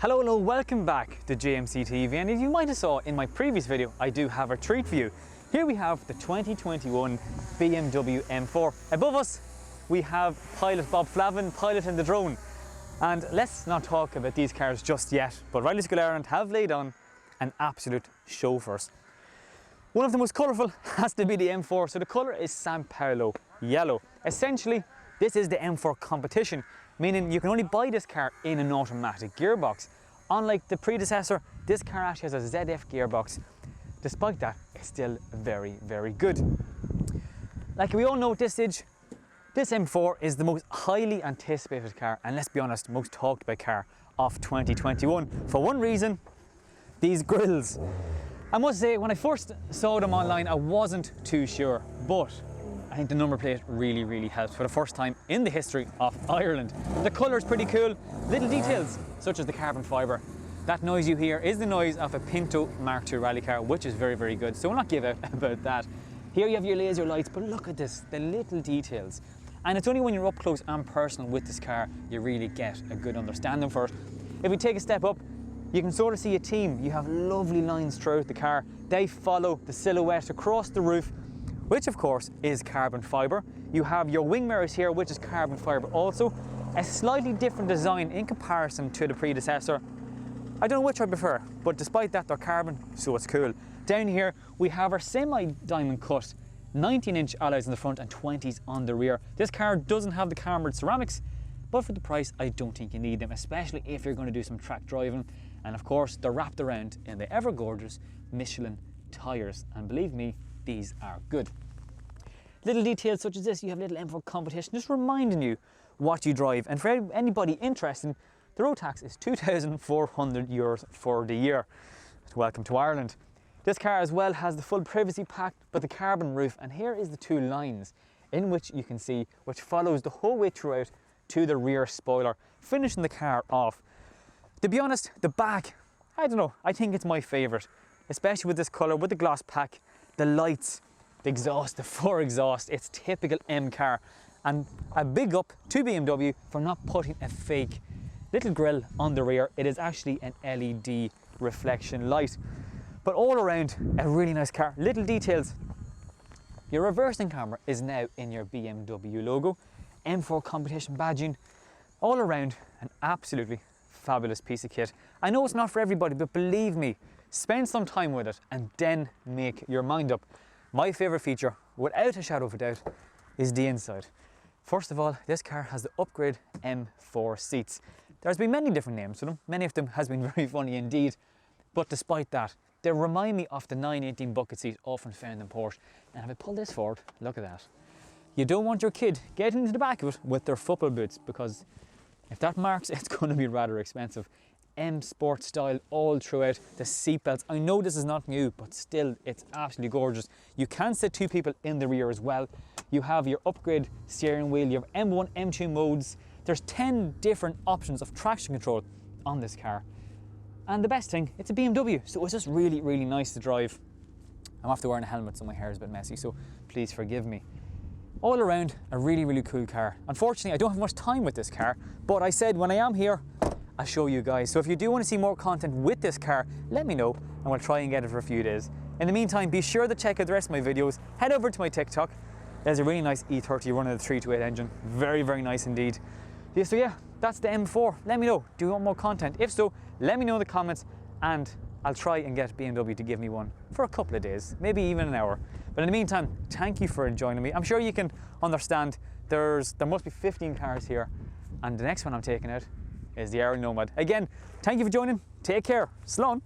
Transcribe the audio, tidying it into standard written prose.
Hello, welcome back to JMC TV, and as you might have saw in my previous video, I do have a treat for you. Here we have the 2021 BMW M4. Above us, we have pilot Bob Flavin piloting the drone. And let's not talk about these cars just yet, but Riley School Ireland have laid on an absolute show for us. One of the most colourful has to be the M4, so the colour is San Paolo yellow. Essentially, this is the M4 competition, meaning you can only buy this car in an automatic gearbox. Unlike the predecessor, this car actually has a ZF gearbox. Despite that, it's still very, very good. Like we all know at this stage, this M4 is the most highly anticipated car, and let's be honest, most talked about car of 2021. For one reason, these grills. I must say, when I first saw them online, I wasn't too sure, but I think the number plate really helps for the first time in the history of Ireland. The colour is pretty cool. Little details, such as the carbon fibre. That noise you hear is the noise of a Pinto Mark II rally car, which is very good. So we'll not give out about that. Here you have your laser lights, but look at this, the little details. And it's only when you're up close and personal with this car, you really get a good understanding for it. If we take a step up, you can sort of see a team. You have lovely lines throughout the car. They follow the silhouette across the roof, which of course is carbon fibre. You have your wing mirrors here, which is carbon fibre also. A slightly different design in comparison to the predecessor. I don't know which I prefer, but despite that, they're carbon, so it's cool. Down here, we have our semi-diamond cut 19-inch alloys in the front and 20s on the rear. This car doesn't have the cambered ceramics, but for the price, I don't think you need them, especially if you're going to do some track driving. And of course, they're wrapped around in the ever gorgeous Michelin tyres, and believe me, these are good. Little details such as this, you have a little M4 competition, just reminding you what you drive. And for anybody interested, the road tax is €2,400 for the year. Welcome to Ireland. This car as well has the full privacy pack, but the carbon roof, and here is the two lines in which you can see, which follows the whole way throughout to the rear spoiler, finishing the car off. To be honest, the back, I don't know, I think it's my favourite, especially with this colour, with the gloss pack, the lights, the exhaust, the fore exhaust. It's typical M car. And a big up to BMW for not putting a fake little grille on the rear. It is actually an LED reflection light. But all around, a really nice car. Little details. Your reversing camera is now in your BMW logo. M4 competition badging. All around, an absolutely fabulous piece of kit. I know it's not for everybody, but believe me, spend some time with it and then make your mind up. My favourite feature, without a shadow of a doubt, is the inside. First of all, this car has the upgrade M4 seats. There's been many different names for them. Many of them has been very funny indeed. But despite that, they remind me of the 918 bucket seat often found in Porsche. And if I pull this forward, look at that. You don't want your kid getting into the back of it with their football boots, because if that marks, it's going to be rather expensive. M Sport style all throughout. The seat belts, I know this is not new, but still it's absolutely gorgeous. You can sit two people in the rear as well. You have your upgrade steering wheel, you have M1, M2 modes. There's 10 different options of traction control on this car. And the best thing, it's a BMW, so it's just really nice to drive. I'm after wearing a helmet, so my hair is a bit messy, so please forgive me. All around, a really cool car. Unfortunately, I don't have much time with this car, but I said when I am here, I'll show you guys. So if you do want to see more content with this car, let me know and we'll try and get it for a few days. In the meantime, be sure to check out the rest of my videos. Head over to my TikTok. There's a really nice E30 running the 328 engine. Very nice indeed. So yeah, that's the M4. Let me know, do you want more content? If so, let me know in the comments and I'll try and get BMW to give me one for a couple of days, maybe even an hour. But in the meantime, thank you for joining me. I'm sure you can understand there must be 15 cars here, and the next one I'm taking out is the Aero Nomad. Again, thank you for joining. Take care. Slán.